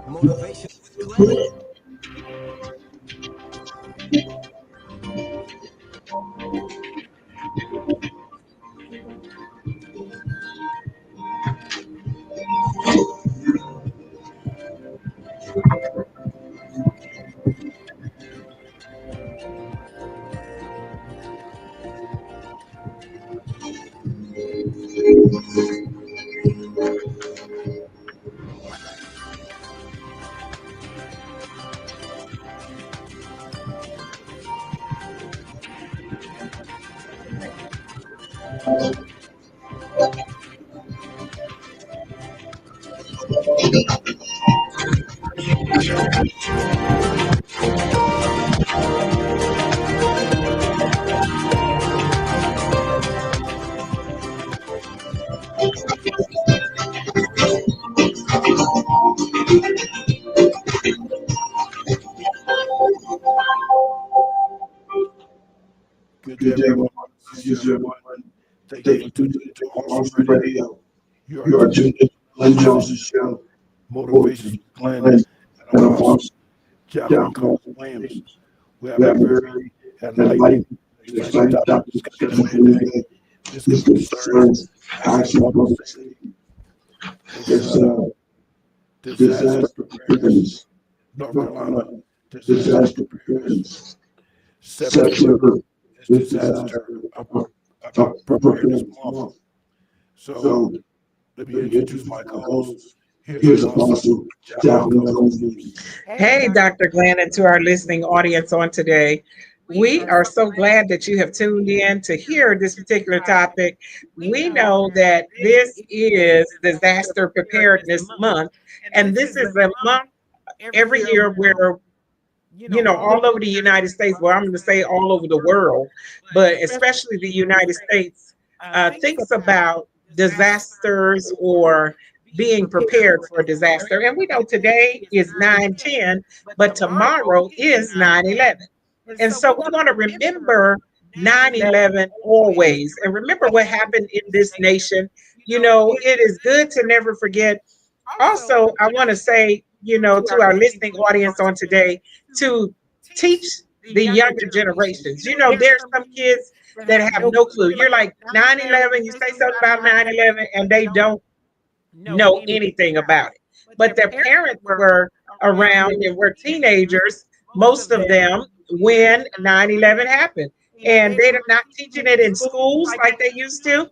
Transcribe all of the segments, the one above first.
Motivation with Cullins. Good day, Good day, everyone. everyone. This This is is everyone. everyone. Thank you Thank for you tuning for into Austin Austin Radio. Radio. You are You are tuned tuned in in to Glenn Jones' Jones's show, Motivations Motivation with Glenn Glenn and and Apostle Apostle Chaplain John Coach Williams. Williams. We have We a have a very very enlightening, enlightening, exciting exciting topic topic to to discuss discuss with with you you today. today. This This concerns concerns acts of acts of public public safety. safety. It's It's disaster disaster preparedness, preparedness, North North Carolina Carolina. disaster Disaster preparedness. preparedness. September September is is disaster disaster preparedness preparedness month. month. So So let me let me introduce introduce my my co-host. co-host. Here's Here's Apostle Apostle Chaplain Chaplain Coach Coach Williams. Williams. Hey, Dr. Glenn, and to our listening audience on today. We are so glad that you have tuned in to hear this particular topic. We know that this is Disaster Preparedness Month, and this is a month every year where, all over the United States, well, I'm going to say all over the world, but especially the United States, thinks about disasters or being prepared for a disaster. And we know today is 9/10, but tomorrow is 9/11. And so we want to remember 9/11 always and remember what happened in this nation. It is good to never forget. Also, I want to say, to our listening audience on today, to teach the younger generations. There's some kids that have no clue. You're like 9/11, you say something about 9/11, and they don't know anything about it. But their parents were around and were teenagers, most of them, when 9/11 happened. And they're not teaching it in schools like they used to.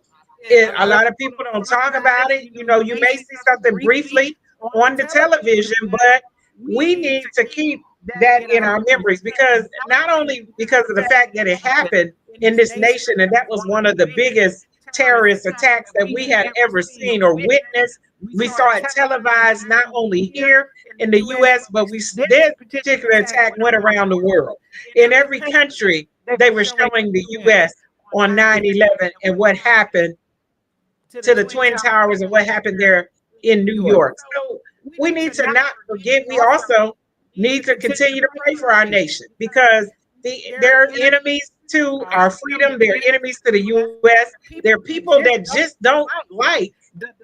A lot of people don't talk about it. You may see something briefly on the television, but we need to keep that in our memories because not only because of the fact that it happened in this nation, and that was one of the biggest terrorist attacks that we had ever seen or witnessed. We saw it televised not only here in the US, but this particular attack went around the world. In every country, they were showing the US on 9/11 and what happened to the Twin Towers and what happened there in New York. So we need to not forget. We also need to continue to pray for our nation because there are enemies to our freedom. There are enemies to the U.S. There are people that just don't like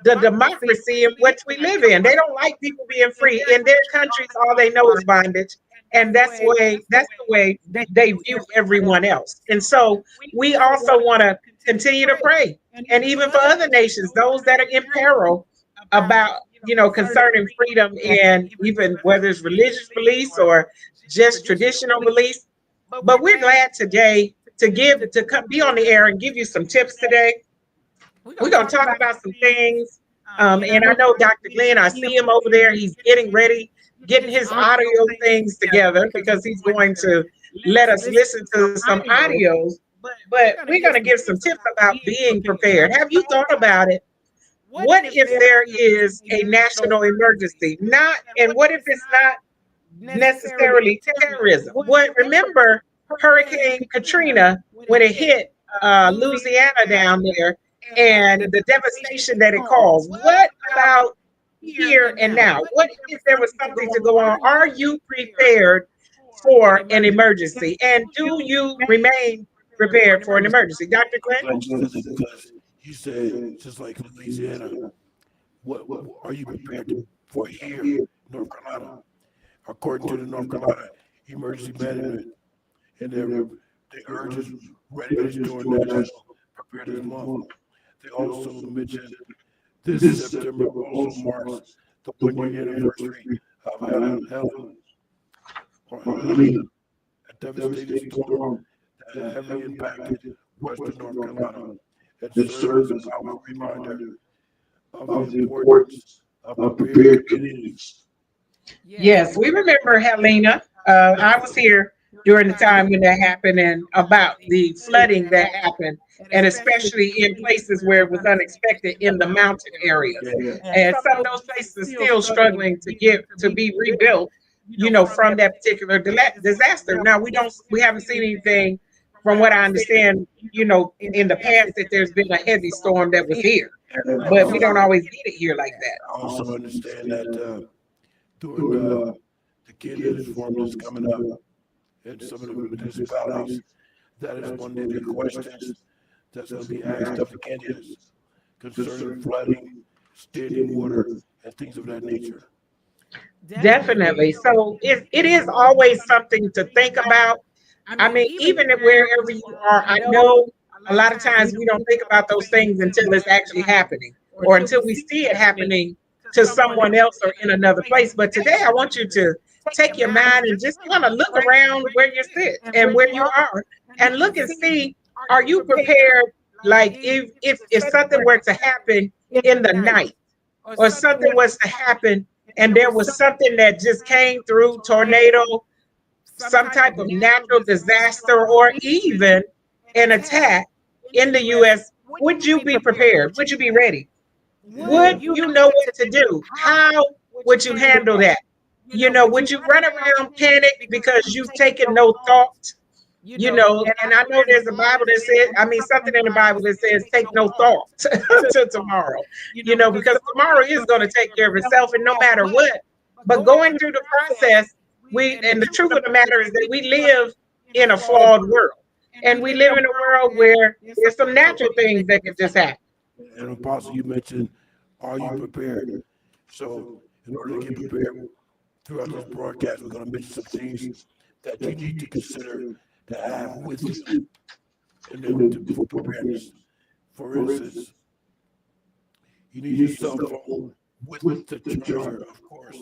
the democracy in which we live in. They don't like people being free. In their countries, all they know is bondage. And that's the way they view everyone else. And so we also want to continue to pray. And even for other nations, those that are in peril about, concerning freedom and even whether it's religious beliefs or just traditional beliefs. But we're glad today to be on the air and give you some tips today. We're going to talk about some things. And I know Dr. Glenn, I see him over there. He's getting ready, getting his audio things together because he's going to let us listen to some audios. But we're going to give some tips about being prepared. Have you thought about it? What if there is a national emergency? And what if it's not necessarily terrorism? Remember Hurricane Katrina when it hit Louisiana down there and the devastation that it caused? What about here and now? What if there was something to go on? Are you prepared for an emergency? And do you remain prepared for an emergency? Dr. I'm Glenn? glad you said that because you said, just like Louisiana, what are you prepared for here in North Carolina? According to the North Carolina Emergency Management and they urge us readiness during National Preparedness Month. They also mentioned this September also marks the 1 year anniversary of Helen, or Helena, a devastating storm that heavily impacted western North Carolina. It serves as a powerful reminder of the importance of prepared communities. Yes, we remember Helena. I was here during the time when that happened and about the flooding that happened, and especially in places where it was unexpected in the mountain areas. Yeah, And some of those places are still struggling to be rebuilt, from that particular disaster. Now we haven't seen anything from what I understand, in the past that there's been a heavy storm that was here, and but we don't always get it here like that. I also understand that during the candidates forum that's coming up in some of the municipalities, that is one of the questions that's going to be asked of the candidates concerning flooding, standing water, and things of that nature. Definitely. So it is always something to think about. I mean, even if wherever you are, I know a lot of times we don't think about those things until it's actually happening or until we see it happening to someone else or in another place. But today I want you to take your mind and just kind of look around where you sit and where you are and look and see, are you prepared? Like if something were to happen in the night or something was to happen and there was something that just came through, tornado, some type of natural disaster, or even an attack in the US, would you be prepared? Would you be ready? Would you know what to do? How would you handle that? Would you run around panic because you've taken no thought? And I know there's a Bible that says, I mean, something in the Bible that says, take no thought to tomorrow, because tomorrow is going to take care of itself and no matter what. But going through the process, and the truth of the matter is that we live in a flawed world. And we live in a world where there's some natural things that can just happen. And Apostle, you mentioned, are you prepared? So, in order to get prepared throughout this broadcast, we're going to mention some things that you need to consider to have with you and then for preparedness. For instance, you need your cell phone with the charger, of course,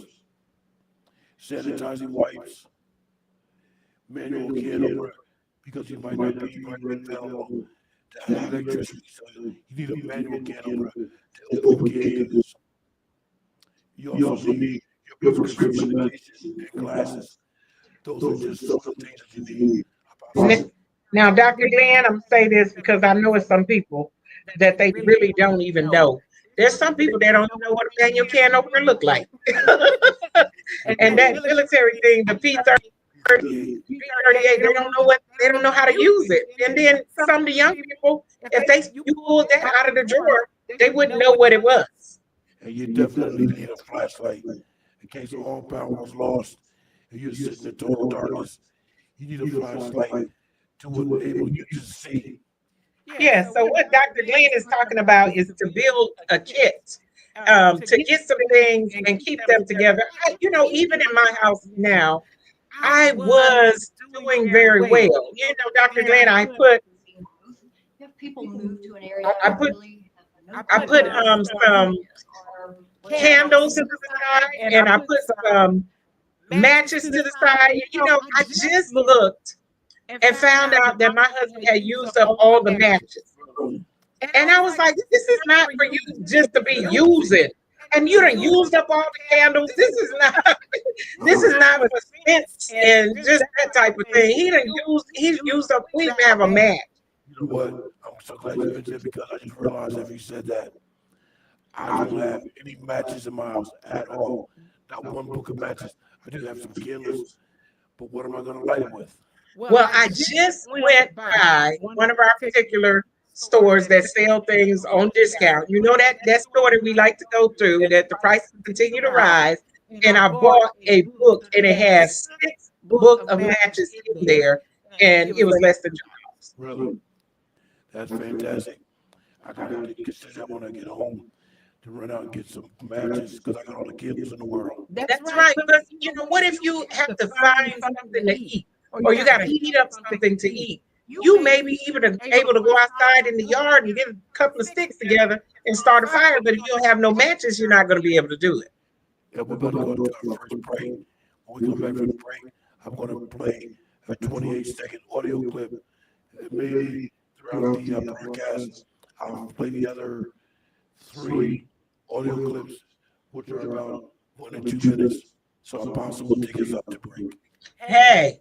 sanitizing wipes, manual can opener, because you might not be available to have electricity. So you need a manual can opener to open cans. You also need your prescription medication and glasses. Those are just some of the things that you need. Now, Dr. Glenn, I'm going to say this because I know it's some people that they really don't even know. There's some people that don't know what a manual can opener look like. And that military thing, the P-38, they don't know how to use it. And then some of the young people, if you pulled that out of the drawer, they wouldn't know what it was. And you definitely need a flashlight in case all power was lost and you're sitting in total darkness. You need a flashlight to enable you to see. Yeah, so what Dr. Glenn is talking about is to build a kit, to get some things and keep them together. Even in my house now, I was doing very well. Dr. Glenn, If people move to an area, I put some candles to the side and I put some matches to the side. I just looked and found out that my husband had used up all the matches. And I was like, this is not for you just to be using. And you done used up all the candles. This is not for scents and just that type of thing. He's used up, we even have a match. You know what? I'm so glad you mentioned it because I just realized after you said that, I don't have any matches in my house at all. Not one book of matches. I do have some candles, but what am I going to light them with? Well, I just went by one of our particular stores that sell things on discount. You know that store that we like to go through, that the prices continue to rise. And I bought a book and it has six book of matches in there, and it was less than $2. Really, that's fantastic. I gotta consider that when I get home to run out and get some matches because I got all the cables in the world. That's right. But you know, what if you have to find something to eat, or you got to heat up something to eat? You may be even able to go outside in the yard and get a couple of sticks together and start a fire. But if you don't have no matches, you're not going to be able to do it. Yeah, we're about to go to our first break. When we come back from the break, I'm going to play a 28-second audio clip. And maybe throughout the broadcast, I'll play the other three audio clips, which are about 1 and 2 minutes. So Apostle will take us up to break. Hey,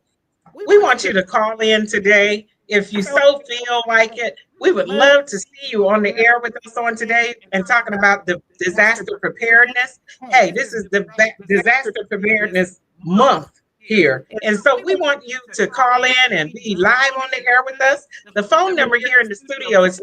we want you to call in today if you so feel like it. We would love to see you on the air with us on today and talking about the disaster preparedness. Hey, this is the disaster preparedness month here. And so we want you to call in and be live on the air with us. The phone number here in the studio is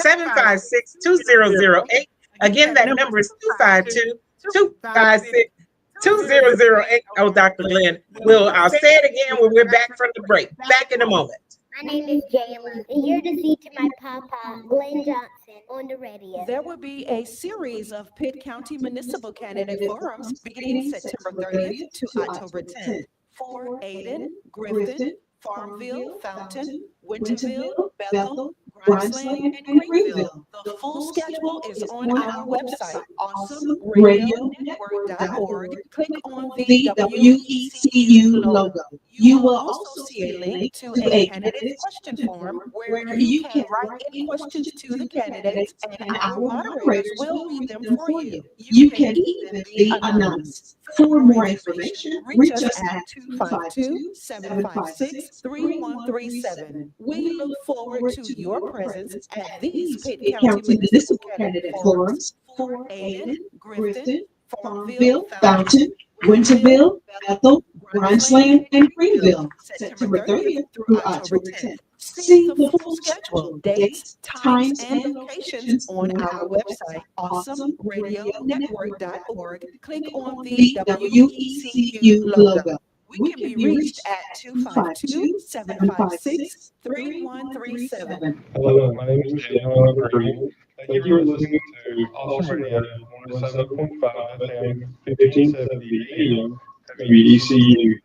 252-756-2008. Again, that number is 252-256-2008. Oh, Dr. Glenn. I'll say it again when we're back from the break. Back in a moment. My name is Jayla, and you're to see to my papa, Glenn Johnson, on the radio. There will be a series of Pitt County municipal candidate forums beginning September 30th to October 10th for Ayden, Grifton, Farmville, Fountain, Winterville, Bethel, Grinesland, and Greenville. The full schedule is on our website, awesomeradionetwork.org. Click on the WECU logo. You will also see a link to a candidate question form where you can write any questions to the candidates and our moderators will read them for you. You can even be anonymous. For more information, reach us at 252-756-3137. We look forward to your presence at these Pitt County Municipal Candidate Forums for Ayden, Grifton, Farmville, Fountain, Winterville, Bethel, Grinesland, and Greenville, September 30th through October 10th. See the full schedule, dates, times, and locations on our website, awesomeradionetwork.org. Click on the WECU logo. We can be reached at 252-756-3137. Hello, my name is Jalen Green. Thank you for listening to Awesome Radio 107.5 FM, 1570 AM, WECU.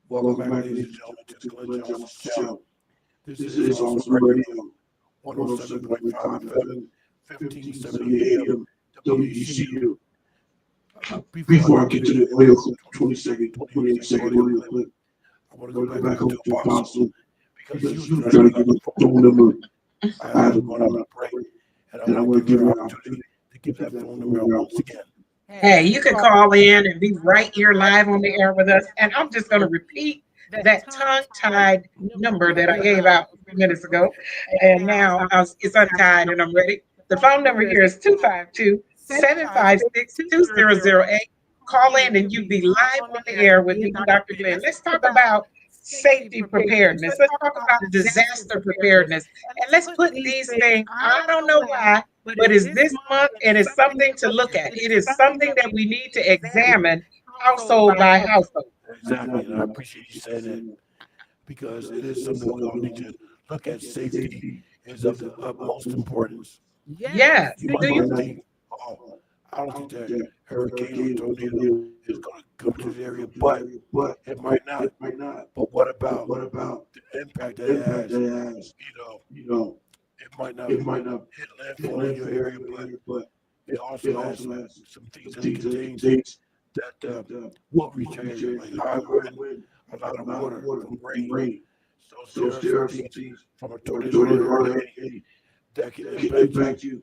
Welcome back, ladies and gentlemen, to the Glenn Johnson Show. This is Awesome Radio 107.5 FM, 1570 AM, WECU. Before I get to the audio clip, 28 second audio clip, I want to go back up to Apostle because she was trying to give a phone number. I had to go on a break, and I want to give her an opportunity to give that phone number out once again. Hey, you can call in and be right here live on the air with us. And I'm just going to repeat that tongue-tied number that I gave out a few minutes ago. And now it's untied and I'm ready. The phone number here is 252-756-2008. Call in and you be live on the air with me, Dr. Glenn. Let's talk about safety preparedness. Let's talk about disaster preparedness. And let's put these things, I don't know why, but it's this month and it's something to look at. It is something that we need to examine household by household. Exactly, and I appreciate you saying that because it is something we all need to look at. Safety is of the utmost importance. Yes. You might think, oh, I don't think that hurricane or tornado is going to come to the area, but it might not. But what about the impact that it has? You know, it might not hit landfall in your area, but it also has some things that it contains that will reach your area, like high wind, a lot of water from rain. So there are some things from a tornado or hurricane that can impact you,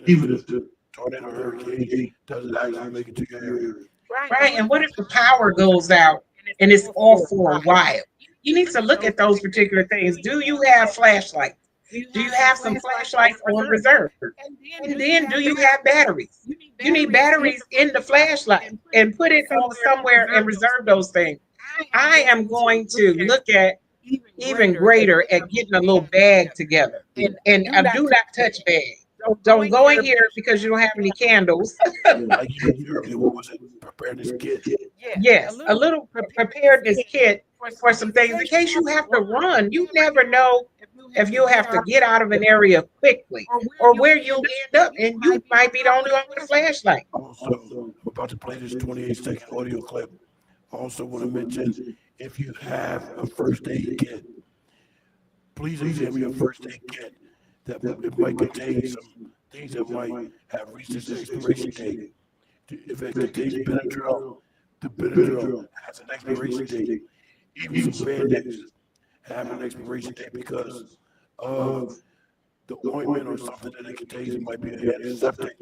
even if the tornado or hurricane doesn't actually make it to your area. Right. And what if the power goes out and it's off for a while? You need to look at those particular things. Do you have flashlights? Do you have some flashlights on reserve? And then do you have batteries? You need batteries in the flashlight and put it on somewhere and reserve those things. I am going to look at even greater at getting a little bag together. And do not touch bags. Don't go in here because you don't have any candles. Like you mentioned earlier, what was it? Preparedness kit. Yes, a little preparedness kit for some things in case you have to run. You never know if you'll have to get out of an area quickly or where you'll end up, and you might be the only one with a flashlight. Also, I'm about to play this 28-second audio clip. I also want to mention if you have a first aid kit, please examine your first aid kit. That it might contain some things that might have reached its expiration date. If it contains Benadryl, the Benadryl has an expiration date. Even some Band-Aids have an expiration date because of the ointment or something that it contains. It might be an antiseptic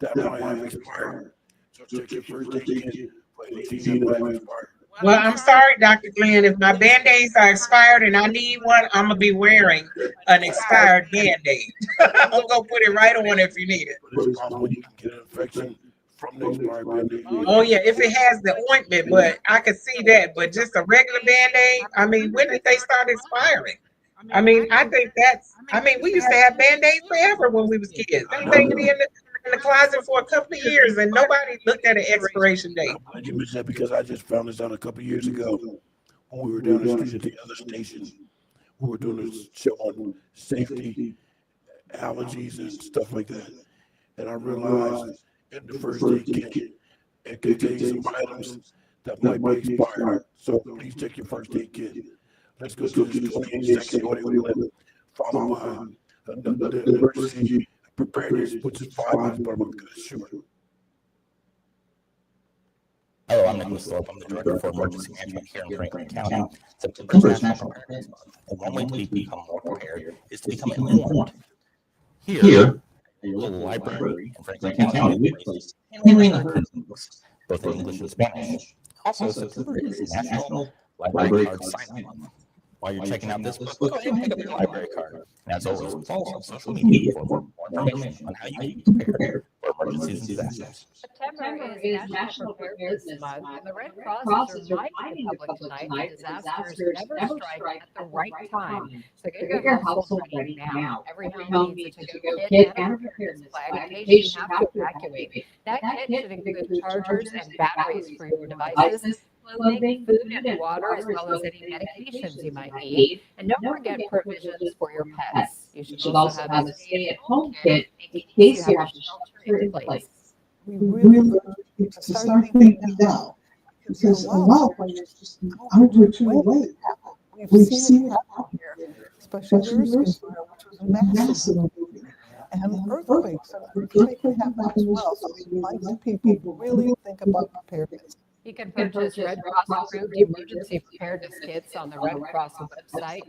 that might have expired. So check your first aid kit for anything that might have expired. Well, I'm sorry, Dr. Glenn. If my Band-Aids are expired and I need one, I'm going to be wearing an expired Band-Aid. I'm going to put it right on if you need it. But it's possible you can get an infection from the expired Band-Aid. Oh, yeah, if it has the ointment, but I could see that. But just a regular Band-Aid, I mean, when did they start expiring? I mean, we used to have Band-Aids forever when we was kids. They be in the closet for a couple of years and nobody looked at an expiration date. I'm glad you mentioned that because I just found this out a couple of years ago when we were down the street at the other station. We were doing a show on safety, allergies, and stuff like that. And I realized in the first aid kit, it contains some items that might be expired. So please check your first aid kit. Let's go to this 28-second audio clip, followed by the emergency preparedness, which is 5 minutes, but I'm going to shoot. Hello, I'm Nicholas Thorpe. I'm the Director for Emergency Management here in Franklin County. September is National Preparedness Month, and one way to become more prepared is to become informed. Here, at your local library in Franklin County, we place handling the books, both in English and Spanish. Also, September is National Library Card Sign Month. While you're checking out this book, go ahead and pick up your library card. And as always, follow us on social media for more information on how you can be prepared for emergencies and disasters. September is National Preparedness Month, and the Red Cross is reminding the public tonight that disasters never strike at the right time. So get your household ready now. Every home needs a to-go kit and a preparedness flag in case you have to evacuate. That kit should include chargers and batteries for your devices, clothing, food, and water, as well as any medications you might need. And don't forget provisions for your pets. You should also have a stay-at-home kit in case you have to shelter in place. We really need to start thinking now, because a lot of players just over too late. We've seen it out here, especially the Earthquake Fire, which was a massive movie. And earthquakes can happen as well, so we invite people to really think about preparedness. You can purchase Red Cross approved emergency preparedness kits on the Red Cross website,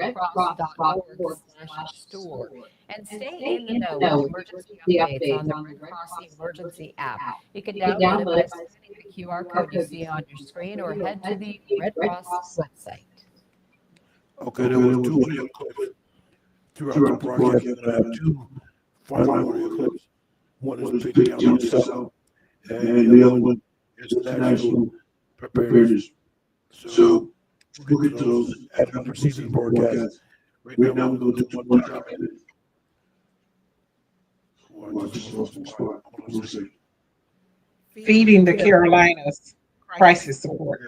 redcross.org/store. And stay in the know with emergency updates on the Red Cross emergency app. You can download it by scanning the QR code you see on your screen or head to the Red Cross website. Okay, there was 2 audio clips throughout the broadcast. We're going to have 2 final audio clips. One is Pitt County itself, and the other one is national preparedness. So we'll get to those at the preceding broadcast. Right now, we'll go to one document. Feeding the Carolinas crisis support.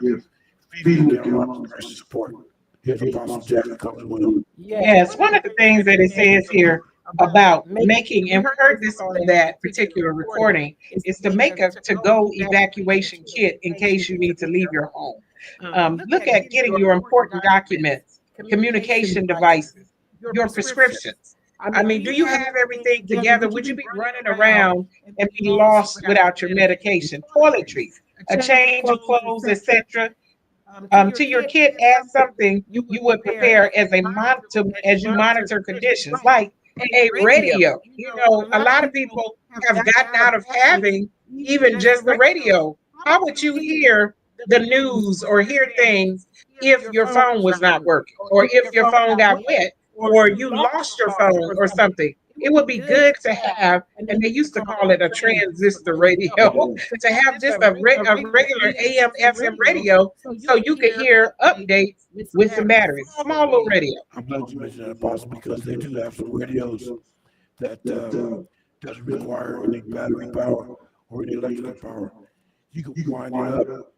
Feeding the Carolinas crisis support. Here's Apostle Jack Cullins with him. Yes, one of the things that it says here about making, and we heard this on that particular recording, is to make a to-go evacuation kit in case you need to leave your home. Look at getting your important documents, communication devices, your prescriptions. I mean, do you have everything together? Would you be running around and be lost without your medication? Toiletries, a change of clothes, etc. To your kit, add something you would prepare as a monitor as you monitor conditions, like a radio. You know, a lot of people have gotten out of having even just the radio. How would you hear the news or hear things if your phone was not working, or if your phone got wet, or you lost your phone or something? it would be good to have, and they used to call it a transistor radio, to have just a regular AM FM radio so you could hear updates with some batteries. Small little radio. I'm glad you mentioned that, Apostle, because they do have some radios that doesn't require any battery power or any electrical power. You can wind it up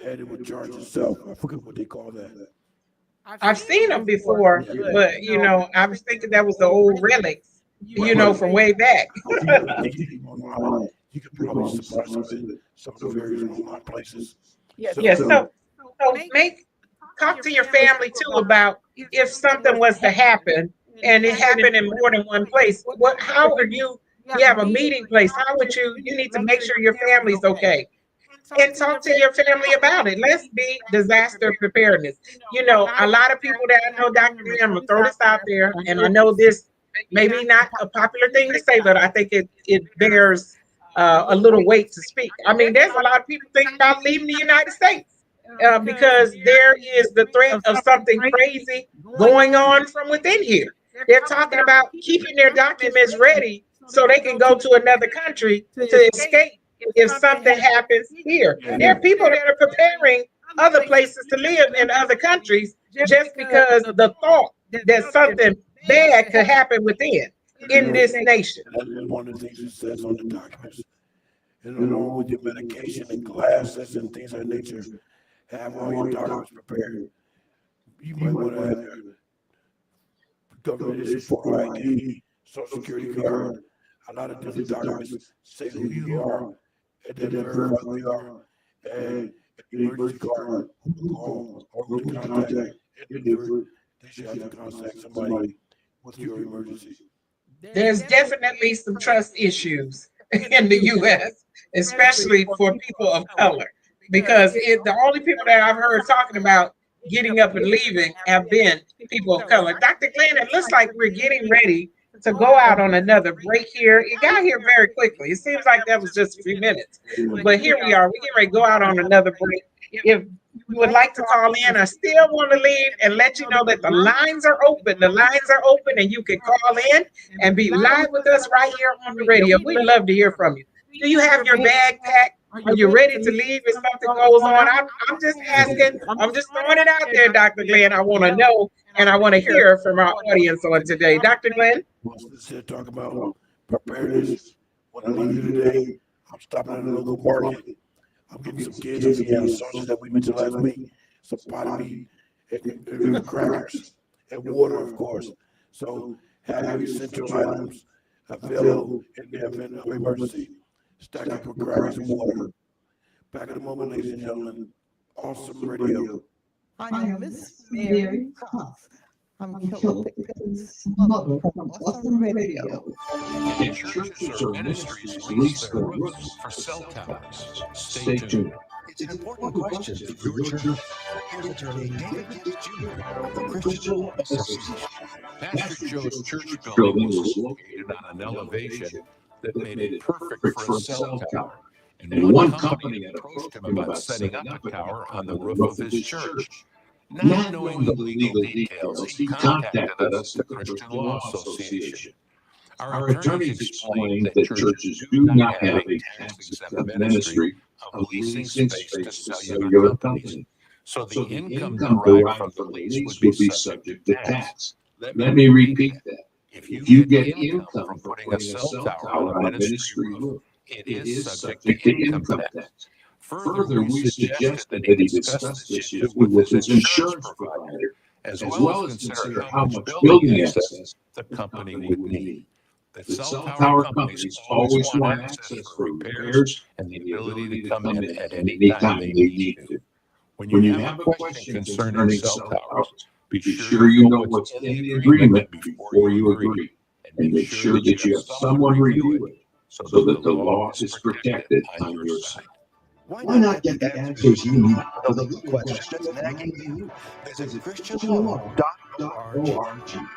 and it would charge itself. I forget what they call that. I've seen them before, but I was thinking that was the old relics, from way back. You could probably supply some of the various online places. Yeah, so talk to your family too about if something was to happen and it happened in more than one place. How are you have a meeting place? How would you need to make sure your family's okay? And talk to your family about it. Let's be disaster preparedness. A lot of people that I know, Dr. Lee, I'm gonna throw this out there, and I know this maybe not a popular thing to say, but I think it bears a little weight to speak. I mean, there's a lot of people thinking about leaving the United States because there is the threat of something crazy going on from within here. They're talking about keeping their documents ready so they can go to another country to escape if something happens here. There are people that are preparing other places to live in other countries just because the thought that something bad could happen within in this nation. That is one of the things it says on the documents. And along with your medication and glasses and things of that nature, have all your documents prepared. You might want to have your government issued for ID, Social Security card, a lot of different documents say who you are, and then verify who you are, and emergency card, who to call, or who to contact. They should have to contact somebody with your emergency. There's definitely some trust issues in the U.S., especially for people of color, because the only people that I've heard talking about getting up and leaving have been people of color. Dr. Glenn, it looks like we're getting ready to go out on another break here. It got here very quickly. It seems like that was just a few minutes, but here we are. We're getting ready to go out on another break. If you would like to call in, I still want to leave and let you know that the lines are open. The lines are open and you can call in and be live with us right here on the radio. We'd love to hear from you. Do you have your bag packed? Are you ready to leave if something goes on? I'm just asking. I'm just throwing it out there, Dr. Glenn. I want to know and I want to hear from our audience on today. Dr. Glenn? Let's talk about preparedness. When I leave you today, I'm stopping at a local market. I'm getting some kids and some sausages that we mentioned last week, some potted meat, and crackers, and water, of course. So have your essential items available in the event of emergency. Stack up with crackers and water. Back in a moment, ladies and gentlemen. Awesome radio. I am Miss Mary Cox. I'm Killer Pickens' mother from Awesome Radio. Churches or ministries lease the roofs for cell towers. Stay tuned. It's an important question for your church. Here's attorney David Gibbs Jr. of the Christian Association. Pastor Joe's church building was located on an elevation that made it perfect for a cell tower. And one company had approached him about setting up a tower on the roof of his church. Not knowing the legal details, he contacted us, the Christian Law Association. Our attorneys explained that churches do not have a tax-exempt ministry of leasing space to cellular companies. So the income derived from the lease would be subject to tax. Let me repeat that. If you get income from putting a cell tower on a ministry roof, it is subject to income tax. Further, we suggested that he discuss this issue with his insurance provider, as well as consider how much building access the company would need. The cell tower companies always want access for repairs and the ability to come in at any time they need to. When you have a question concerning cell towers, be sure you know what's in the agreement before you agree, and make sure that you have someone review it so that the law is protected on your side. Why not get the answers you need for the legal questions nagging you? Visit ChristianLaw.org.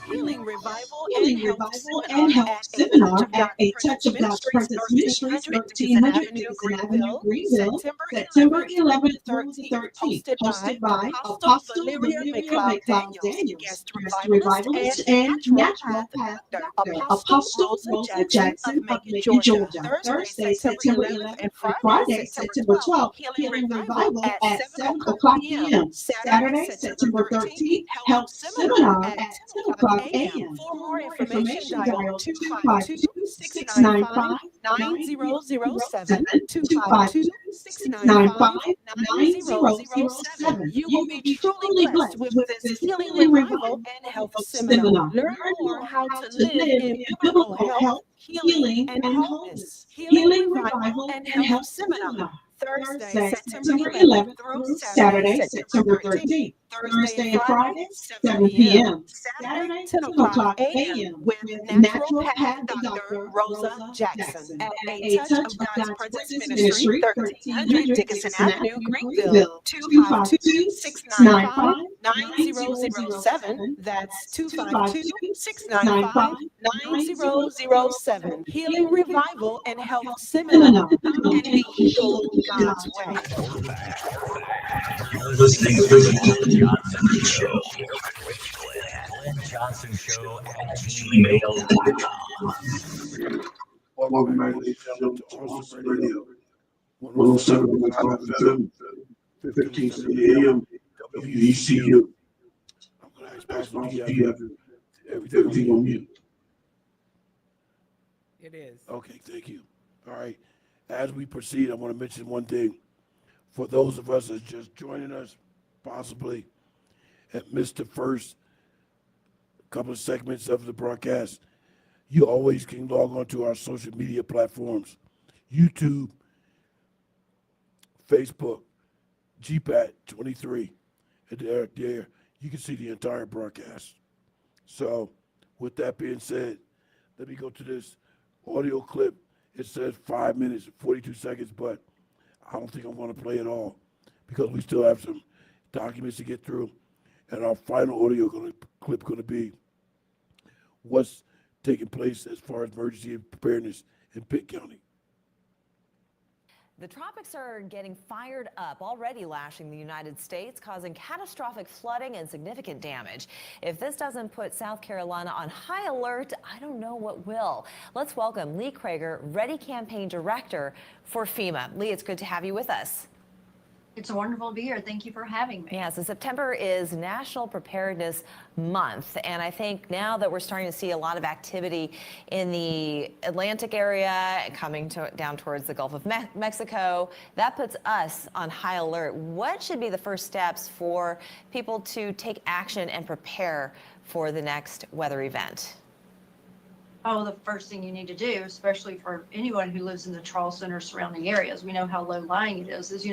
Healing Revival and Healing Health Revival and Seminar Health at A Touch Seminar of at God's A Touch Presence of God's Ministries, Presence Ministries, 1300 Dickinson 1300 Avenue, Dickinson Avenue, Greenville, Greenville, September September 11th through 11th the through the 13th, 13th, hosted hosted by by Apostle Apostle Valeria Valeria McLeod McLeod Daniels, Daniels, guest guest revivalist and revivalist and natural natural path path doctor, doctor, Apostle Apostle Rosa Rosa Jackson of Jackson of Macon, Macon, Georgia, Georgia. Thursday, Thursday, September September 11th, 11th, and and Friday, Friday, September September 12th, 12th, Healing Healing Revival Revival at at 7 7 o'clock o'clock p.m. p.m. Saturday, Saturday, September September 13th, 13th, Health Health Seminar Seminar at at 10 10 o'clock o'clock a.m. a.m. For For more more information, information, dial dial 252 252-695-9007, 695 9007, 252 695 252-695-9007. 9007. You will You be will be truly truly blessed blessed with with this this healing Healing revival Revival and health seminar. Seminar. Learn Learn more more how how to to live live in in biblical biblical health, health, healing, healing, and and wholeness. wholeness. Healing Healing Revival Revival and and Health Health Seminar. Seminar. Thursday, Thursday, September September 11th 11th through through Saturday, Saturday, September September 13th. 13th. Thursday and Thursday and Friday, Friday, 7 7 p.m. p.m. Saturday, Saturday, 10 10 o'clock o'clock a.m. a.m. with with natural natural path path Dr. doctor Rosa Rosa Jackson Jackson at at A A Touch Touch of of God's God's Presence Presence Ministry, Ministry, 1300 1300 Dickinson Dickinson Avenue, Avenue, Greenville, Greenville, 252 695 252-695-9007. 9007. That's That's 252 695 9007. Healing Revival and Health Seminar. Come and be healed God's way. You're listening to the Glenn Johnson Show. Glenn Johnson Show at gmail.com. Welcome back, ladies and gentlemen, to Awesome Radio. 107.5 FM, 1570 AM, WECU. I'm going to ask Pastor D, you have everything on mute. It is. Okay, thank you. All right. As we proceed, I want to mention one thing. For those of us that's just joining us, possibly, and missed the first couple of segments of the broadcast, you always can log on to our social media platforms, YouTube, Facebook, GPAT23, and there you can see the entire broadcast. So with that being said, let me go to this audio clip. It says 5 minutes, 42 seconds, but I don't think I'm going to play it all because we still have some documents to get through. And our final audio clip going to be what's taking place as far as emergency preparedness in Pitt County. The tropics are getting fired up, already lashing the United States, causing catastrophic flooding and significant damage. If this doesn't put South Carolina on high alert, I don't know what will. Let's welcome Lee Krager, Ready Campaign Director for FEMA. Lee, it's good to have you with us. It's wonderful to be here. Thank you for having me. Yeah, so September is National Preparedness Month, and I think now that we're starting to see a lot of activity in the Atlantic area, coming down towards the Gulf of Mexico, that puts us on high alert. What should be the first steps for people to take action and prepare for the next weather event? Oh, the first thing you need to do, especially for anyone who lives in the Charleston or surrounding areas, we know how low-lying it is,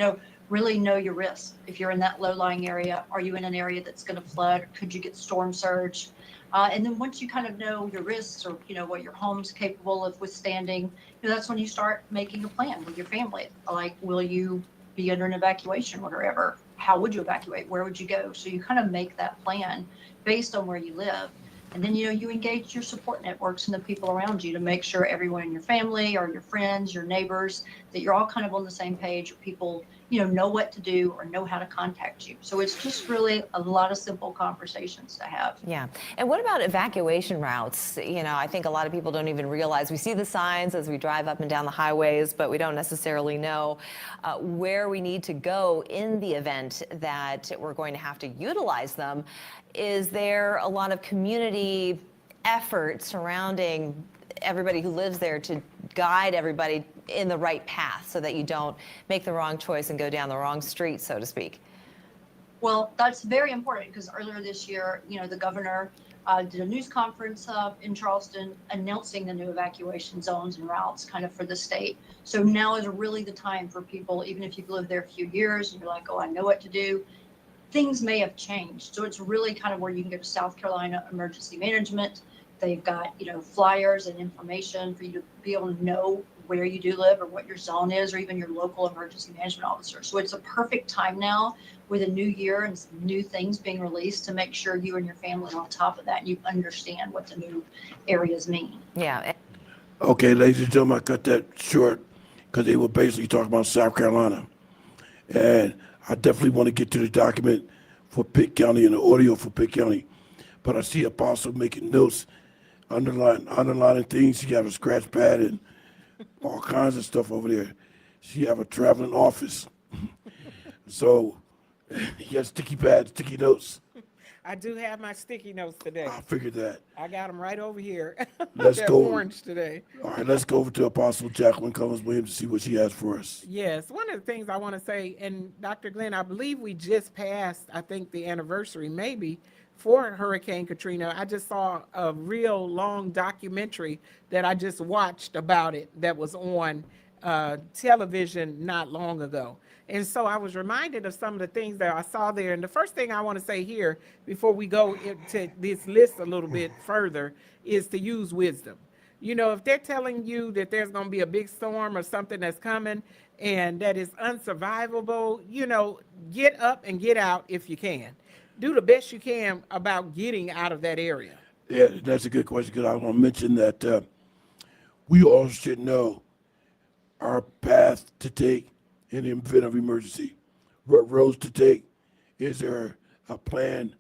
really know your risk. If you're in that low-lying area, are you in an area that's going to flood? Could you get storm surge? And then once you kind of know your risks or, what your home's capable of withstanding, that's when you start making a plan with your family. Like, will you be under an evacuation order ever? How would you evacuate? Where would you go? So you kind of make that plan based on where you live. And then, you engage your support networks and the people around you to make sure everyone in your family or your friends, your neighbors, that you're all kind of on the same page, or people, know what to do or know how to contact you. So it's just really a lot of simple conversations to have. Yeah. And what about evacuation routes? I think a lot of people don't even realize. We see the signs as we drive up and down the highways, but we don't necessarily know where we need to go in the event that we're going to have to utilize them. Is there a lot of community effort surrounding everybody who lives there to guide everybody in the right path so that you don't make the wrong choice and go down the wrong street, so to speak? Well, that's very important because earlier this year, the governor did a news conference in Charleston announcing the new evacuation zones and routes kind of for the state. So now is really the time for people, even if you've lived there a few years and you're like, oh, I know what to do. Things may have changed. So it's really kind of where you can go to South Carolina Emergency Management. They've got, flyers and information for you to be able to know where you do live or what your zone is, or even your local emergency management officer. So it's a perfect time now with a new year and some new things being released to make sure you and your family are on top of that and you understand what the new areas mean. Yeah. Okay, ladies and gentlemen, I cut that short because they were basically talking about South Carolina. And I definitely want to get to the document for Pitt County and the audio for Pitt County. But I see Apostle making notes, underlining things. She have a scratch pad and all kinds of stuff over there. She have a traveling office. So you got sticky pads, sticky notes. I do have my sticky notes today. I figured that. I got them right over here. Let's They're go. orange today. All right, let's go over to Apostle Jacqueline Cullins Williams to see what she has for us. Yes, one of the things I want to say, and Dr. Glenn, I believe we just passed, I think, the anniversary maybe for Hurricane Katrina. I just saw a real long documentary that I just watched about it that was on television not long ago. And so I was reminded of some of the things that I saw there. And the first thing I want to say here, before we go into this list a little bit further, is to use wisdom. You know, if they're telling you that there's going to be a big storm or something that's coming and that is unsurvivable, you know, get up and get out if you can. Do the best you can about getting out of that area. Yeah, that's a good question because I want to mention that we all should know our path to take in the event of emergency. What roads to take? Is there a plan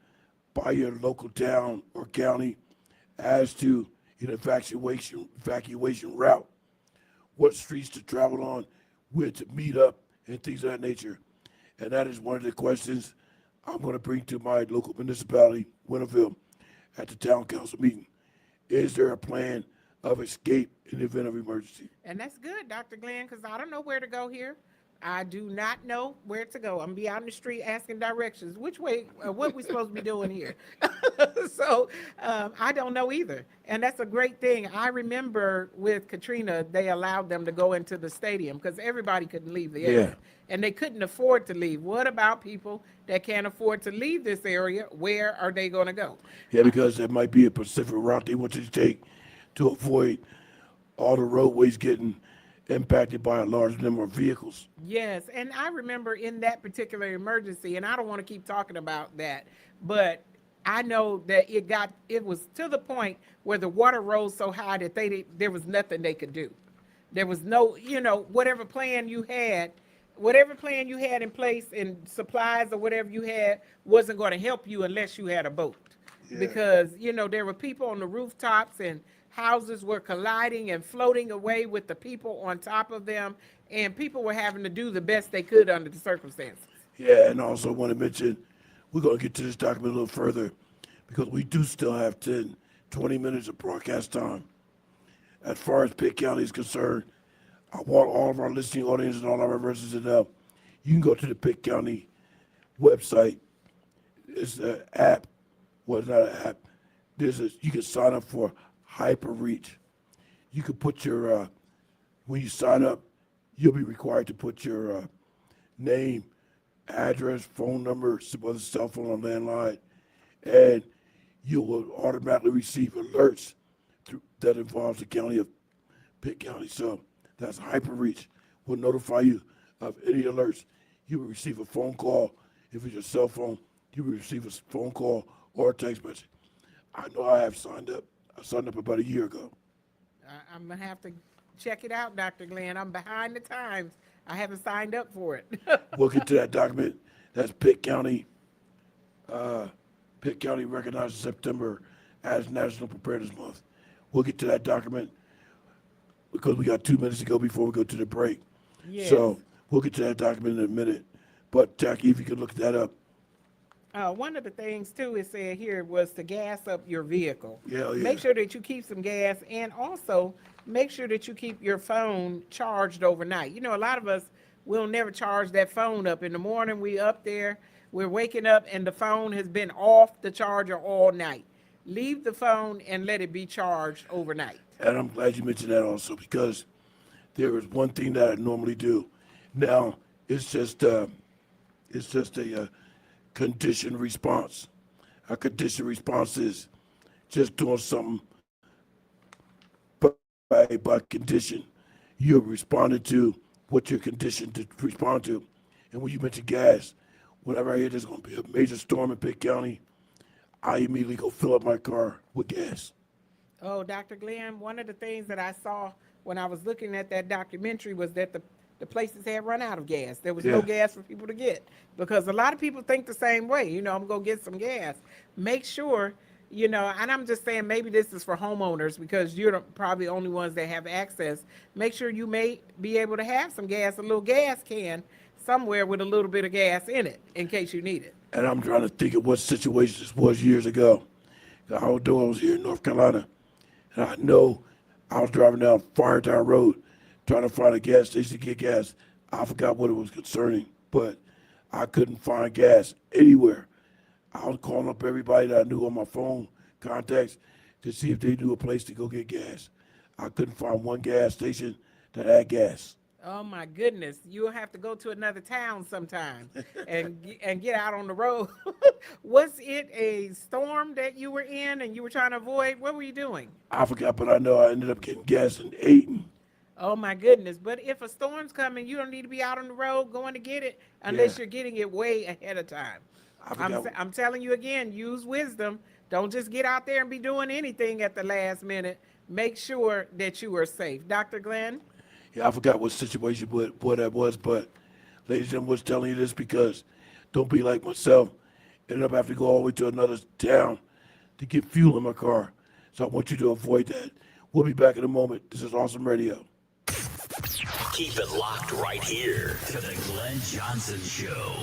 by your local town or county as to an evacuation route? What streets to travel on, where to meet up, and things of that nature. And that is one of the questions I'm going to bring to my local municipality, Winterville, at the town council meeting. Is there a plan of escape in the event of emergency? And that's good, Dr. Glenn, because I don't know where to go here. I do not know where to go. I'm gonna be out in the street asking directions. Which way, what we supposed to be doing here? So I don't know either. And that's a great thing. I remember with Katrina, they allowed them to go into the stadium because everybody couldn't leave the area. And they couldn't afford to leave. What about people that can't afford to leave this area? Where are they going to go? Yeah, because there might be a Pacific route they want you to take to avoid all the roadways getting impacted by a large number of vehicles. Yes, and I remember in that particular emergency, and I don't want to keep talking about that, but I know that it was to the point where the water rose so high that there was nothing they could do. There was no, whatever plan you had in place and supplies or whatever you had wasn't going to help you unless you had a boat. Yeah. Because, there were people on the rooftops and houses were colliding and floating away with the people on top of them, and people were having to do the best they could under the circumstances. Yeah, and also want to mention, we're going to get to this document a little further because we do still have 10, 20 minutes of broadcast time. As far as Pitt County is concerned, I want all of our listening audience and all of our residents to know, you can go to the Pitt County website. It's an app. Well, it's not an app. You can sign up for HyperReach. You could put your, when you sign up, you'll be required to put your name, address, phone number, whether cell phone or landline, and you will automatically receive alerts that involves the county of Pitt County. So that's HyperReach. Will notify you of any alerts. You will receive a phone call. If it's your cell phone, you will receive a phone call or a text message. I know I have signed up. I signed up about a year ago. I'm going to have to check it out, Dr. Glenn. I'm behind the times. I haven't signed up for it. We'll get to that document. That's Pitt County. Pitt County recognizes September as National Preparedness Month. We'll get to that document because we got 2 minutes to go before we go to the break. Yes. So we'll get to that document in a minute. But Jackie, if you could look that up. One of the things, too, it said here was to gas up your vehicle. Yeah. Make sure that you keep some gas, and also make sure that you keep your phone charged overnight. A lot of us will never charge that phone up. In the morning, we up there, we're waking up, and the phone has been off the charger all night. Leave the phone and let it be charged overnight. And I'm glad you mentioned that also because there is one thing that I normally do. Now, it's just a conditioned response. A conditioned response is just doing something by condition. you have responded to what you're conditioned to respond to. And when you mention gas, whenever I hear there's going to be a major storm in Pitt County, I immediately go fill up my car with gas. Oh, Dr. Glenn, one of the things that I saw when I was looking at that documentary was that the places had run out of gas. There was no Yeah. gas for people to get because a lot of people think the same way. You know, I'm going to get some gas. Make sure, you know, and I'm just saying maybe this is for homeowners because you're probably the only ones that have access. Make sure you may be able to have some gas, a little gas can somewhere with a little bit of gas in it in case you need it. And I'm trying to think of what situation this was years ago. I was here in North Carolina, and I know I was driving down Firetown Road trying to find a gas station to get gas. I forgot what it was concerning, but I couldn't find gas anywhere. I was calling up everybody that I knew on my phone contacts to see if they knew a place to go get gas. I couldn't find one gas station that had gas. Oh my goodness, you'll have to go to another town sometime and get out on the road. Was it a storm that you were in and you were trying to avoid? What were you doing? I forgot, but I know I ended up getting gas in Ayton. Oh my goodness, but if a storm's coming, you don't need to be out on the road going to get it unless you're getting it way ahead of time. I'm telling you again, use wisdom. Don't just get out there and be doing anything at the last minute. Make sure that you are safe. Dr. Glenn? Yeah, I forgot what situation, what that was, but ladies and gentlemen, was telling you this because don't be like myself. Ended up having to go all the way to another town to get fuel in my car. So I want you to avoid that. We'll be back in a moment. This is Awesome Radio. Keep it locked right here to the Glenn Johnson Show.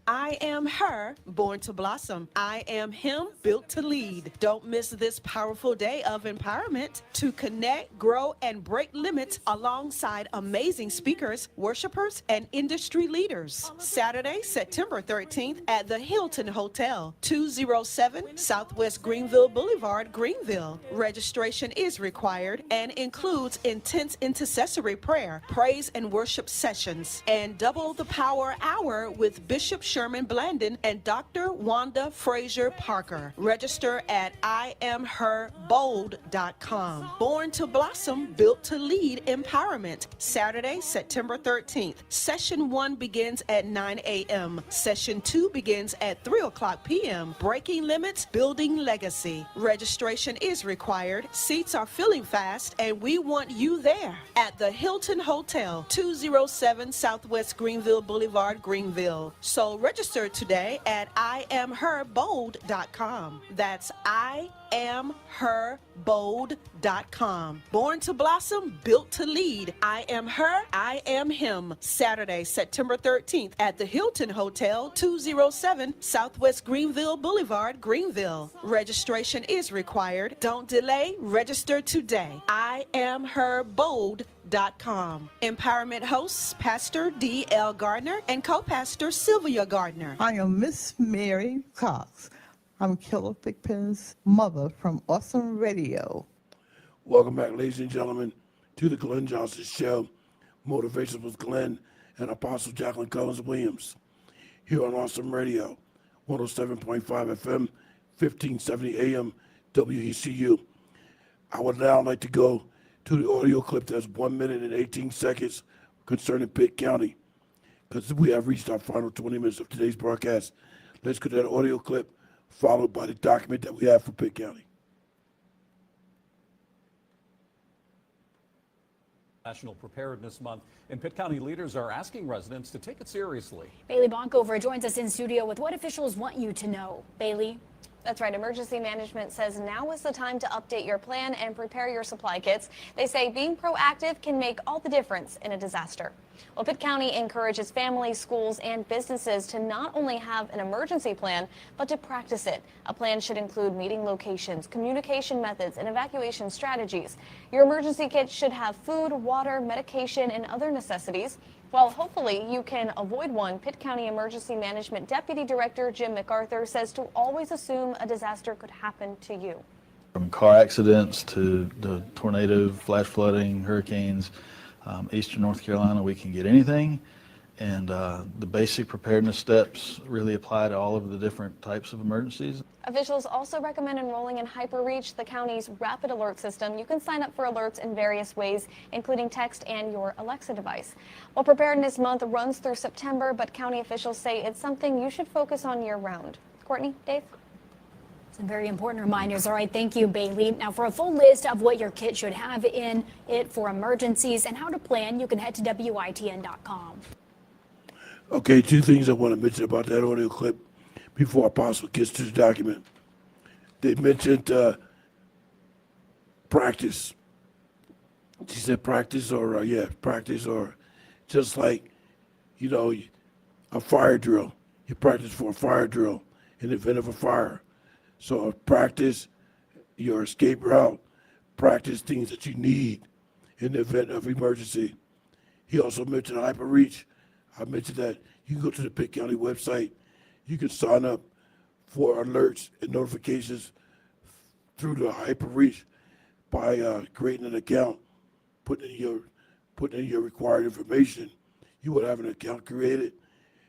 I am her, born to blossom. I am him, built to lead. Don't miss this powerful day of empowerment to connect, grow, and break limits alongside amazing speakers, worshipers, and industry leaders. Saturday, September 13th at the Hilton Hotel, 207 Southwest Greenville Boulevard, Greenville. Registration is required and includes intense intercessory prayer, praise and worship sessions, and double the power hour with Bishop Sherman Blandon and Dr. Wanda Frazier Parker. Register at IamHerBold.com. Born to blossom, built to lead empowerment. Saturday, September 13th. Session 1 begins at 9 a.m. Session 2 begins at 3 o'clock p.m. Breaking limits, building legacy. Registration is required. Seats are filling fast, and we want you there at the Hilton Hotel, 207 Southwest Greenville Boulevard, Greenville. So register today at IamHerBold.com. That's IamHerBold.com. Born to blossom, built to lead. I am her, I am him. Saturday, September 13th at the Hilton Hotel, 207 Southwest Greenville Boulevard, Greenville. Registration is required. Don't delay. Register today. IamHerBold.com. Empowerment hosts Pastor D.L. Gardner and co-pastor Sylvia Gardner. I am Miss Mary Cox. I'm Killer Thigpen's mother from Awesome Radio. Welcome back, ladies and gentlemen, to the Glenn Johnson Show. Motivation with Glenn and Apostle Jacqueline Cullins Williams. Here on Awesome Radio, 107.5 FM, 1570 AM, WECU. I would now like to go to the audio clip that's 1 minute and 18 seconds concerning Pitt County, because we have reached our final 20 minutes of today's broadcast. Let's get that audio clip followed by the document that we have for Pitt County. National Preparedness Month, and Pitt County leaders are asking residents to take it seriously. Bailey Bonkover joins us in studio with what officials want you to know. Bailey? That's right. Emergency management says now is the time to update your plan and prepare your supply kits. They say being proactive can make all the difference in a disaster. Well, Pitt County encourages families, schools, and businesses to not only have an emergency plan, but to practice it. A plan should include meeting locations, communication methods, and evacuation strategies. Your emergency kit should have food, water, medication, and other necessities. Well, hopefully you can avoid one. Pitt County Emergency Management Deputy Director Jim MacArthur says to always assume a disaster could happen to you. From car accidents to the tornado, flash flooding, hurricanes, eastern North Carolina, we can get anything. And the basic preparedness steps really apply to all of the different types of emergencies. Officials also recommend enrolling in HyperReach, the county's rapid alert system. You can sign up for alerts in various ways, including text and your Alexa device. Well, Preparedness Month runs through September, but county officials say it's something you should focus on year-round. Courtney, Dave? Some very important reminders. All right, thank you, Bailey. Now, for a full list of what your kit should have in it for emergencies and how to plan, you can head to WITN.com. Okay, two things I want to mention about that audio clip before Apostle gets to the document. They mentioned practice. She said practice practice or just like, a fire drill. You practice for a fire drill in the event of a fire. So practice your escape route, practice things that you need in the event of emergency. He also mentioned HyperReach. I mentioned that you can go to the Pitt County website. You can sign up for alerts and notifications through the HyperReach by creating an account, putting in your required information. You would have an account created.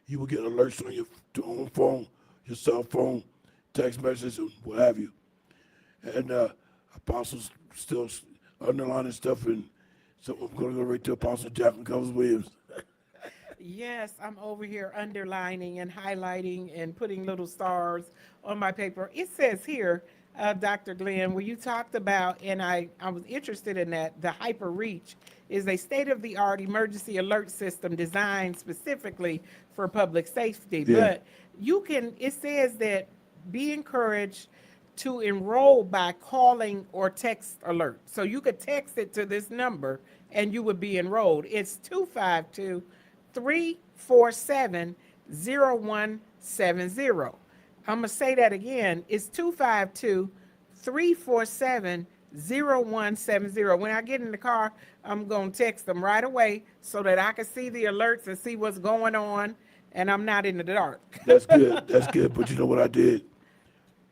You will get alerts on your home phone, your cell phone, text messages, and what have you. And Apostle's still underlining stuff, and so I'm going to go right to Apostle Jacqueline Covers-Williams. Yes, I'm over here underlining and highlighting and putting little stars on my paper. It says here, Dr. Glenn, where you talked about, and I was interested in that, the HyperReach is a state-of-the-art emergency alert system designed specifically for public safety. Yeah. But it says that be encouraged to enroll by calling or text alert. So you could text it to this number and you would be enrolled. It's 252-347-0170. I'm going to say that again. It's 252-347-0170. When I get in the car, I'm going to text them right away so that I can see the alerts and see what's going on, and I'm not in the dark. That's good. That's good. But you know what I did?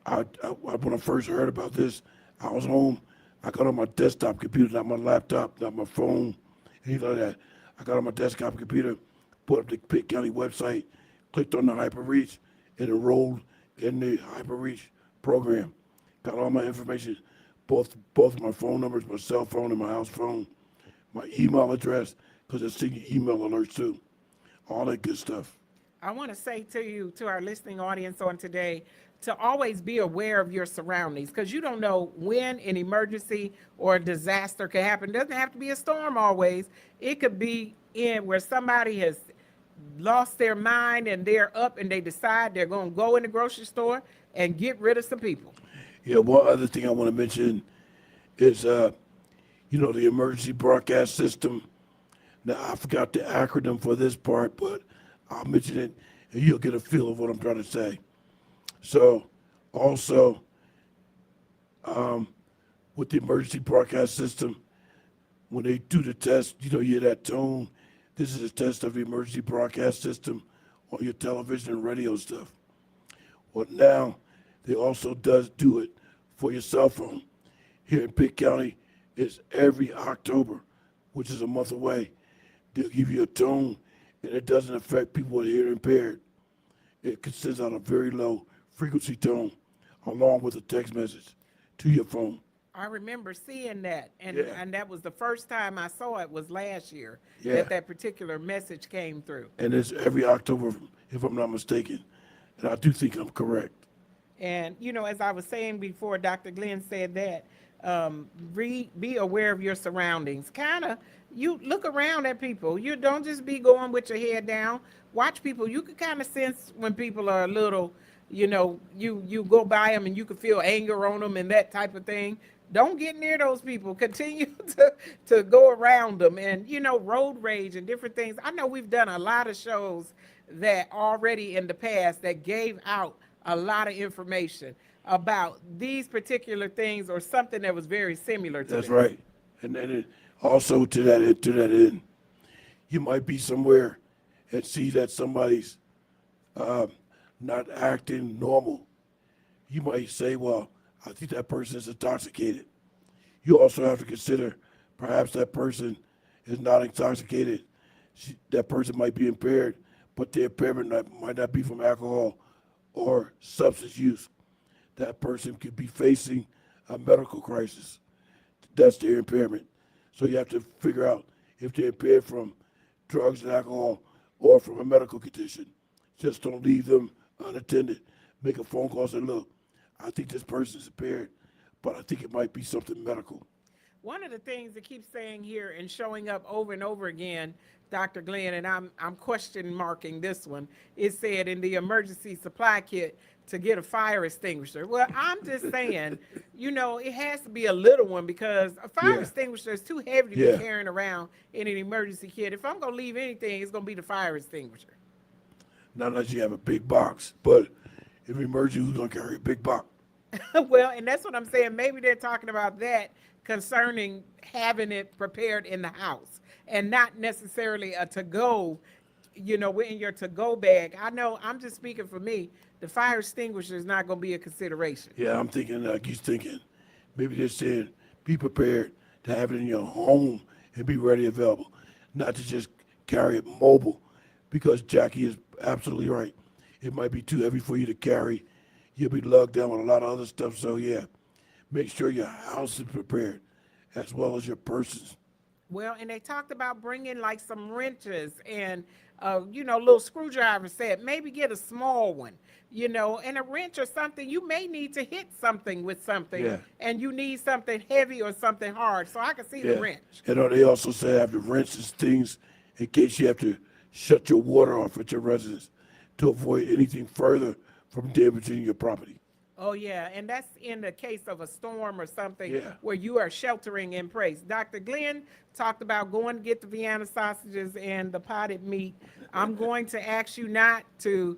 When I first heard about this, I was home. I got on my desktop computer, not my laptop, not my phone, anything like that. I got on my desktop computer, put up the Pitt County website, clicked on the HyperReach, and enrolled in the HyperReach program. Got all my information, both my phone numbers, my cell phone, and my house phone, my email address, because it's sending email alerts too. All that good stuff. I want to say to our listening audience on today, to always be aware of your surroundings, because you don't know when an emergency or a disaster could happen. It doesn't have to be a storm always. It could be in where somebody has lost their mind and they're up and they decide they're going to go in the grocery store and get rid of some people. Yeah, one other thing I want to mention is, the emergency broadcast system. Now, I forgot the acronym for this part, but I'll mention it and you'll get a feel of what I'm trying to say. So, also, with the emergency broadcast system, when they do the test, you hear that tone. This is a test of the emergency broadcast system on your television and radio stuff. Well, now they also do it for your cell phone. Here in Pitt County, it's every October, which is a month away. They'll give you a tone, and it doesn't affect people with hearing impaired. It sends out a very low frequency tone along with a text message to your phone. I remember seeing that, and Yeah. and that was the first time I saw it was last year, Yeah. that particular message came through. And it's every October, if I'm not mistaken. And I do think I'm correct. And, as I was saying before, Dr. Glenn said that, be aware of your surroundings. You look around at people. You don't just be going with your head down. Watch people. You can kind of sense when people are a little, you go by them and you can feel anger on them and that type of thing. Don't get near those people. Continue to go around them. And, road rage and different things. I know we've done a lot of shows that already in the past that gave out a lot of information about these particular things or something that was very similar to That's this. right. And then also to that end, you might be somewhere and see that somebody's not acting normal. You might say, well, I think that person is intoxicated. You also have to consider perhaps that person is not intoxicated. that person might be impaired, but their impairment might not be from alcohol or substance use. That person could be facing a medical crisis. That's their impairment. So you have to figure out if they're impaired from drugs and alcohol or from a medical condition. Just don't leave them unattended. Make a phone call and say, look, I think this person's impaired, but I think it might be something medical. One of the things that keeps saying here and showing up over and over again, Dr. Glenn, and I'm question marking this one, it said in the emergency supply kit to get a fire extinguisher. Well, I'm just saying, it has to be a little one because a fire extinguisher is too heavy to be carrying around in an emergency kit. If I'm going to leave anything, it's going to be the fire extinguisher. Not unless you have a big box, but if emergency, who's going to carry a big box? Well, and that's what I'm saying. Maybe they're talking about that concerning having it prepared in the house and not necessarily a to-go, in your to-go bag. I know I'm just speaking for me. The fire extinguisher is not going to be a consideration. Yeah, I'm thinking like he's thinking. Maybe they're saying be prepared to have it in your home and be ready available, not to just carry it mobile, because Jackie is absolutely right. It might be too heavy for you to carry. You'll be lugged down with a lot of other stuff. So yeah, make sure your house is prepared as well as your purses. Well, and they talked about bringing like some wrenches and, little screwdriver set. Maybe get a small one, and a wrench or something. You may need to hit something with something, and you need something heavy or something hard. So I can see the wrench. And they also say have the wrenches things in case you have to shut your water off at your residence to avoid anything further from damaging your property. Oh, yeah, and that's in the case of a storm or something where you are sheltering in place. Dr. Glenn talked about going to get the Vienna sausages and the potted meat. I'm going to ask you not to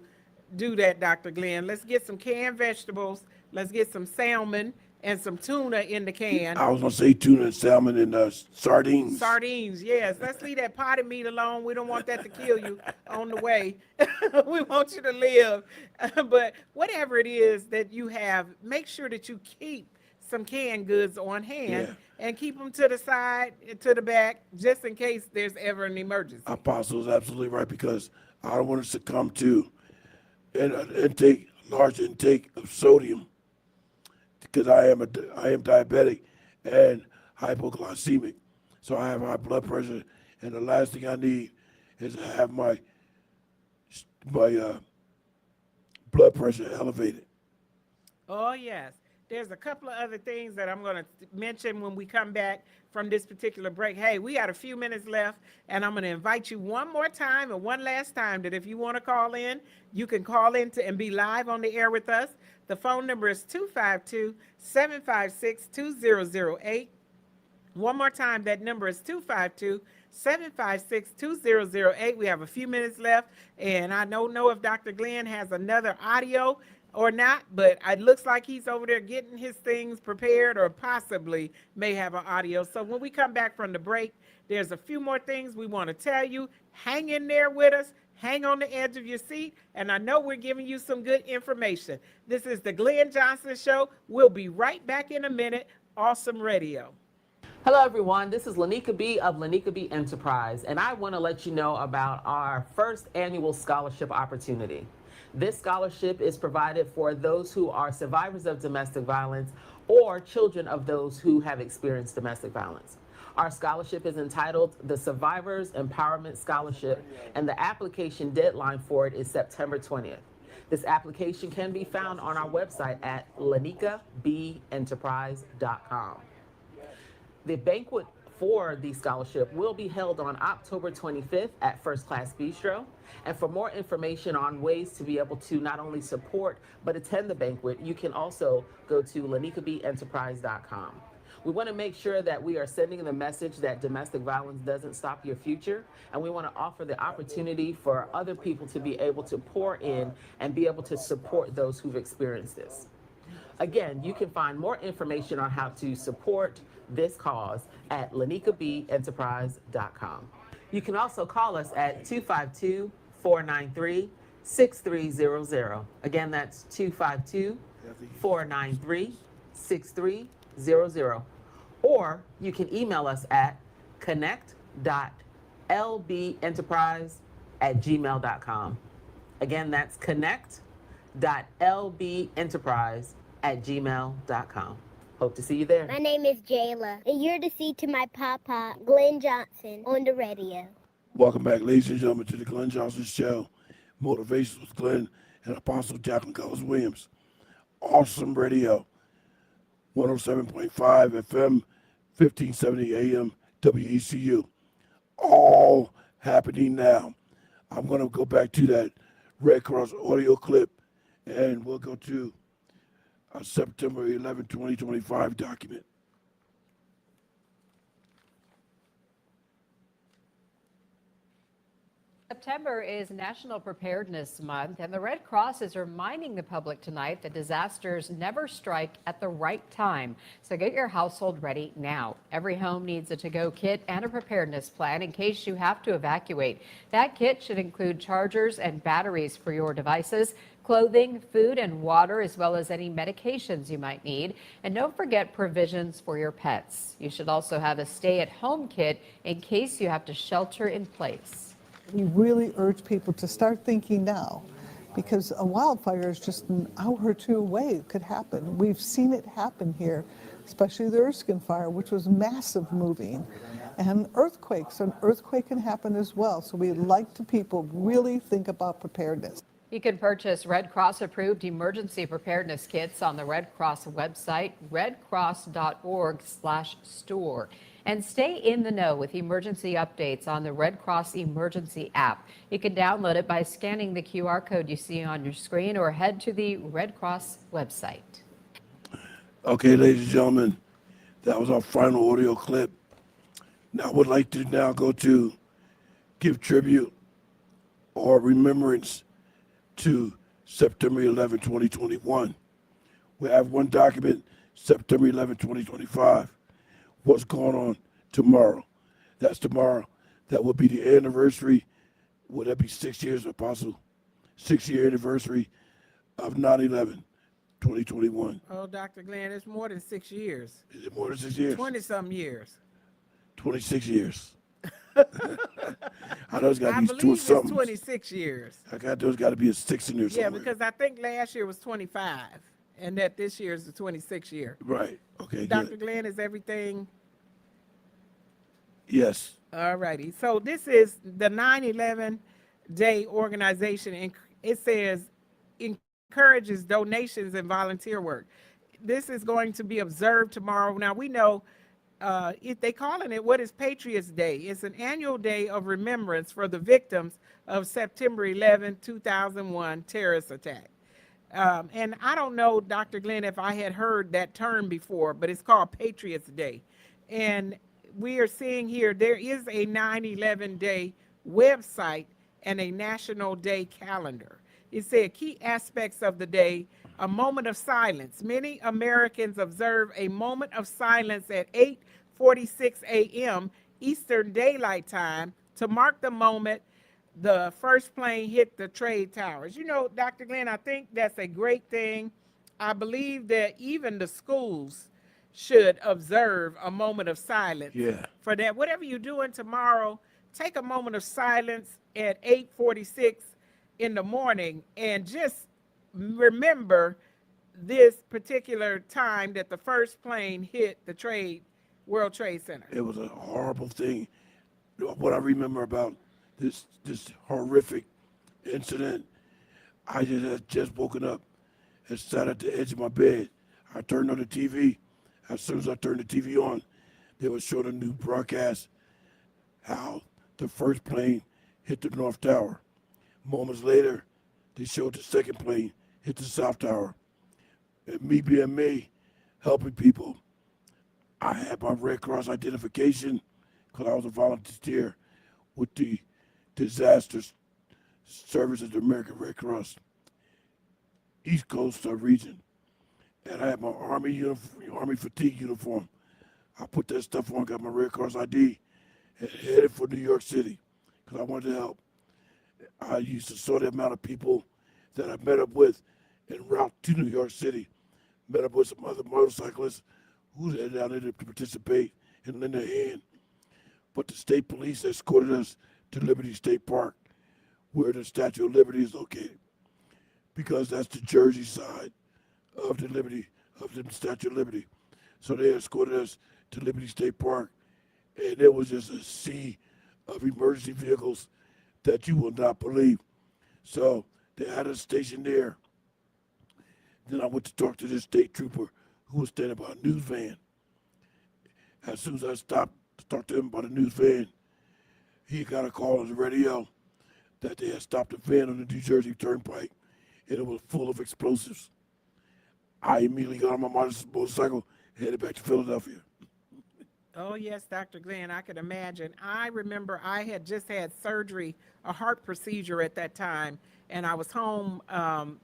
do that, Dr. Glenn. Let's get some canned vegetables. Let's get some salmon and some tuna in the can. I was going to say tuna and salmon and sardines. Sardines, yes. Let's leave that potted meat alone. We don't want that to kill you on the way. We want you to live. But whatever it is that you have, make sure that you keep some canned goods on hand and keep them to the side, to the back, just in case there's ever an emergency. Apostle is absolutely right, because I don't want to succumb to an large intake of sodium, because I am diabetic and hypoglycemic. So I have high blood pressure, and the last thing I need is to have my blood pressure elevated. Oh, yes. There's a couple of other things that I'm going to mention when we come back from this particular break. Hey, we got a few minutes left, and I'm going to invite you one more time and one last time that if you want to call in, you can call in and be live on the air with us. The phone number is 252-756-2008. One more time, that number is 252-756-2008. We have a few minutes left, and I don't know if Dr. Glenn has another audio or not, but it looks like he's over there getting his things prepared, or possibly may have an audio. So when we come back from the break, there's a few more things we want to tell you. Hang in there with us. Hang on the edge of your seat, and I know we're giving you some good information. This is the Glenn Johnson Show. We'll be right back in a minute. Awesome Radio. Hello, everyone. This is Lanika B of Lanika B Enterprise, and I want to let you know about our first annual scholarship opportunity. This scholarship is provided for those who are survivors of domestic violence or children of those who have experienced domestic violence. Our scholarship is entitled the Survivors Empowerment Scholarship, and the application deadline for it is September 20th. This application can be found on our website at lanikabeenterprise.com. The banquet for the scholarship will be held on October 25th at First Class Bistro. And for more information on ways to be able to not only support but attend the banquet, you can also go to lanikabeenterprise.com. We want to make sure that we are sending the message that domestic violence doesn't stop your future, and we want to offer the opportunity for other people to be able to pour in and be able to support those who've experienced this. Again, you can find more information on how to support this cause at lanikabeenterprise.com. You can also call us at 252-493-6300. Again, that's 252-493-6300. Or you can email us at connect.sbg connect.lbenterprise@gmail.com. Again, that's connect.lbenterprise@gmail.com. Hope to see you there. My name is Jayla, and you're to see to my papa, Glenn Johnson, on the radio. Welcome back, ladies and gentlemen, to the Glenn Johnson Show. Motivations with Glenn and Apostle Jacqueline Collins Williams. Awesome radio. 107.5 FM, 1570 AM, WECU. All happening now. I'm going to go back to that Red Cross audio clip, and we'll go to a September 11, 2025 document. September is National Preparedness Month, and the Red Cross is reminding the public tonight that disasters never strike at the right time. So get your household ready now. Every home needs a to-go kit and a preparedness plan in case you have to evacuate. That kit should include chargers and batteries for your devices, clothing, food, and water, as well as any medications you might need. And don't forget provisions for your pets. You should also have a stay-at-home kit in case you have to shelter in place. We really urge people to start thinking now, because a wildfire is just an hour or two away. It could happen. We've seen it happen here, especially the Erskine fire, which was massive moving, and earthquakes. An earthquake can happen as well. So we'd like to people really think about preparedness. You can purchase Red Cross approved emergency preparedness kits on the Red Cross website, redcross.org/store. And stay in the know with emergency updates on the Red Cross Emergency app. You can download it by scanning the QR code you see on your screen or head to the Red Cross website. Okay, ladies and gentlemen, that was our final audio clip. Now I would like to now go to give tribute or remembrance to September 11, 2021. We have one document, September 11, 2025. What's going on tomorrow? That's tomorrow. That will be the anniversary. Would that be 6 years, Apostle? 6-year anniversary of 9/11, 2021. Oh, Dr. Glenn, it's more than 6 years. Is it more than 6 years? 20-some years. 26 years. I know it's got to be two believe it's something. 26 years. I got there's got to be a 6 in there Yeah, somewhere. because I think last year was 25, and that this year is the 26th year. Right. Okay. Dr. Good. Glenn, is everything? Yes. All righty. So this is the 9/11 Day organization, and it says encourages donations and volunteer work. This is going to be observed tomorrow. Now we know if they calling it what is Patriots Day. It's an annual day of remembrance for the victims of September 11, 2001 terrorist attack. And I don't know, Dr. Glenn, if I had heard that term before, but it's called Patriots Day. And we are seeing here, there is a 9/11 Day website and a National Day calendar. It said key aspects of the day, a moment of silence. Many Americans observe a moment of silence at 8:46 a.m. Eastern Daylight Time to mark the moment the first plane hit the trade towers. You know, Dr. Glenn, I think that's a great thing. I believe that even the schools should observe a moment of silence for that. Whatever you're doing tomorrow, take a moment of silence at 8:46 in the morning and just remember this particular time that the first plane hit the World Trade Center. It was a horrible thing. What I remember about this horrific incident, I had just woken up and sat at the edge of my bed. I turned on the TV. As soon as I turned the TV on, they would show the new broadcast how the first plane hit the North Tower. Moments later, they showed the second plane hit the South Tower. And me being me, helping people, I had my Red Cross identification because I was a volunteer with the Disaster Services of the American Red Cross, East Coast region. And I had my Army fatigue uniform. I put that stuff on, got my Red Cross ID, and headed for New York City because I wanted to help. I used to saw the amount of people that I met up with en route to New York City. Met up with some other motorcyclists who were down there to participate and lend a hand. but the state police escorted us to Liberty State Park, where the Statue of Liberty is located, because that's the Jersey side of the Statue of Liberty. So they escorted us to Liberty State Park, and there was just a sea of emergency vehicles that you will not believe. So they had us stationed there. Then I went to talk to this state trooper who was standing by a news van. As soon as I stopped to talk to him about a news van, he got a call on the radio that they had stopped a van on the New Jersey Turnpike, and it was full of explosives. I immediately got on my motorcycle and headed back to Philadelphia. Oh, yes, Dr. Glenn, I could imagine. I remember I had just had surgery, a heart procedure at that time, and I was home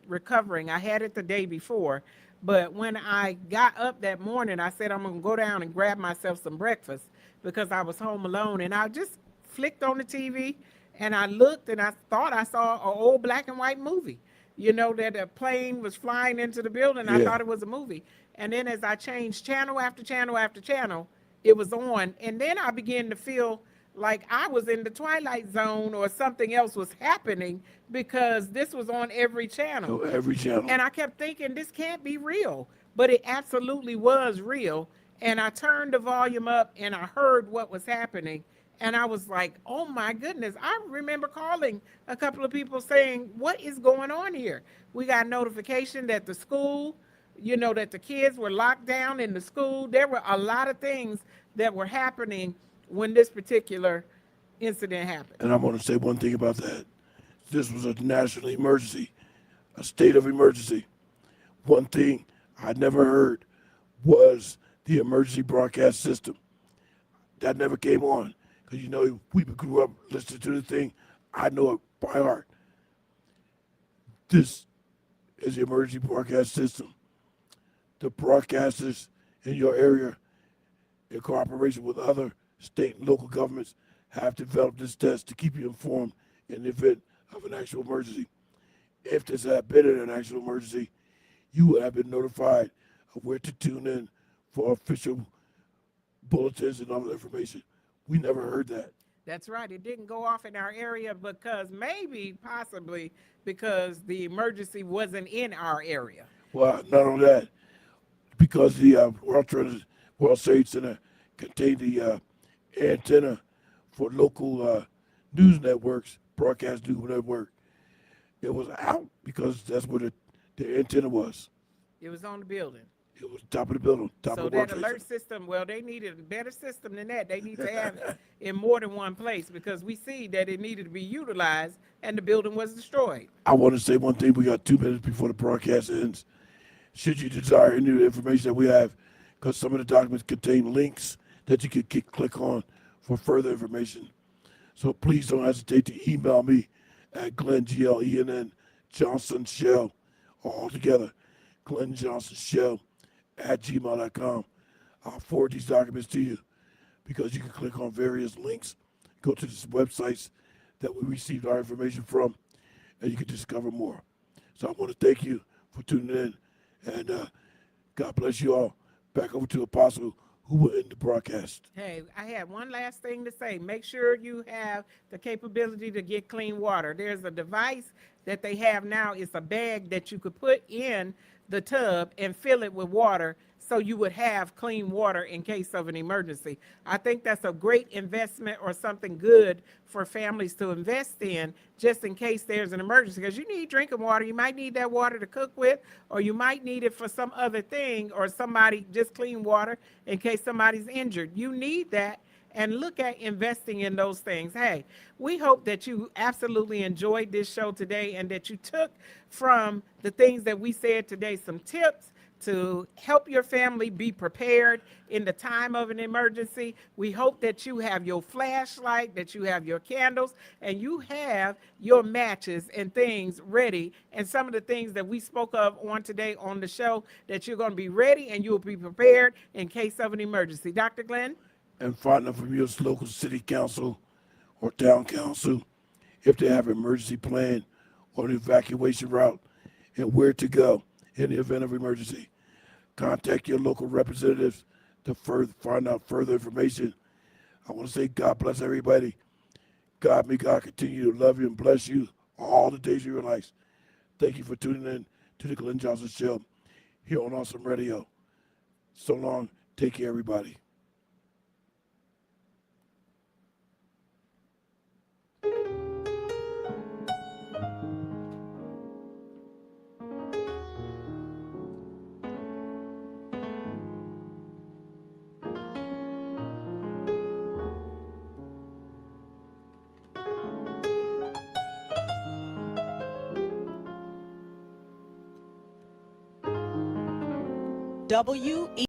recovering. I had it the day before, but when I got up that morning, I said, I'm going to go down and grab myself some breakfast because I was home alone, and I just flicked on the TV, and I looked, and I thought I saw an old black and white movie. You know, that a plane was flying into the building. I thought it was a movie. And then as I changed channel after channel after channel, it was on. And then I began to feel like I was in the Twilight Zone or something else was happening because this was on every channel. Every channel. And I kept thinking, this can't be real. But it absolutely was real. And I turned the volume up and I heard what was happening. And I was like, oh my goodness. I remember calling a couple of people saying, what is going on here? We got notification that the school, you know, that the kids were locked down in the school. There were a lot of things that were happening when this particular incident happened. And I'm going to say one thing about that. This was a national emergency, a state of emergency. One thing I never heard was the emergency broadcast system. That never came on. Because, you know, we grew up listening to the thing. I know it by heart. This is the emergency broadcast system. The broadcasters in your area, in cooperation with other state and local governments, have developed this test to keep you informed in the event of an actual emergency. If this had been an actual emergency, you would have been notified of where to tune in for official bulletins and other information. We never heard that. That's right. It didn't go off in our area because possibly because the emergency wasn't in our area. Well, not only that, because the World Trade Center contained the antenna for local news networks, broadcast news network. It was out because that's where the antenna was. It was on the building. It was top of the building, top so of the World that Trade alert Center. system, well, they needed a better system than that. They need to have it in more than one place because we see that it needed to be utilized and the building was destroyed. I want to say one thing. We got 2 minutes before the broadcast ends. Should you desire any of the information that we have, because some of the documents contain links that you can click on for further information. So please don't hesitate to email me at Glenn, Glenn Johnson Shell, all together, Glenn Johnson Shell @gmail.com. I'll forward these documents to you because you can click on various links, go to the websites that we received our information from, and you can discover more. So I want to thank you for tuning in, and God bless you all. Back over to Apostle, who will end the broadcast. Hey, I had one last thing to say. Make sure you have the capability to get clean water. There's a device that they have now. It's a bag that you could put in the tub and fill it with water so you would have clean water in case of an emergency. I think that's a great investment or something good for families to invest in just in case there's an emergency, because you need drinking water. You might need that water to cook with, or you might need it for some other thing, or somebody just clean water in case somebody's injured. You need that. And look at investing in those things. Hey, we hope that you absolutely enjoyed this show today and that you took from the things that we said today some tips to help your family be prepared in the time of an emergency. We hope that you have your flashlight, that you have your candles, and you have your matches and things ready. And some of the things that we spoke of on today on the show, that you're going to be ready and you'll be prepared in case of an emergency. Dr. Glenn? And find out from your local city council or town council if they have an emergency plan or an evacuation route and where to go in the event of emergency. Contact your local representatives to find out further information. I want to say God bless everybody. May God continue to love you and bless you all the days of your lives. Thank you for tuning in to the Glenn Johnson Show here on Awesome Radio. So long. Take care, everybody. WE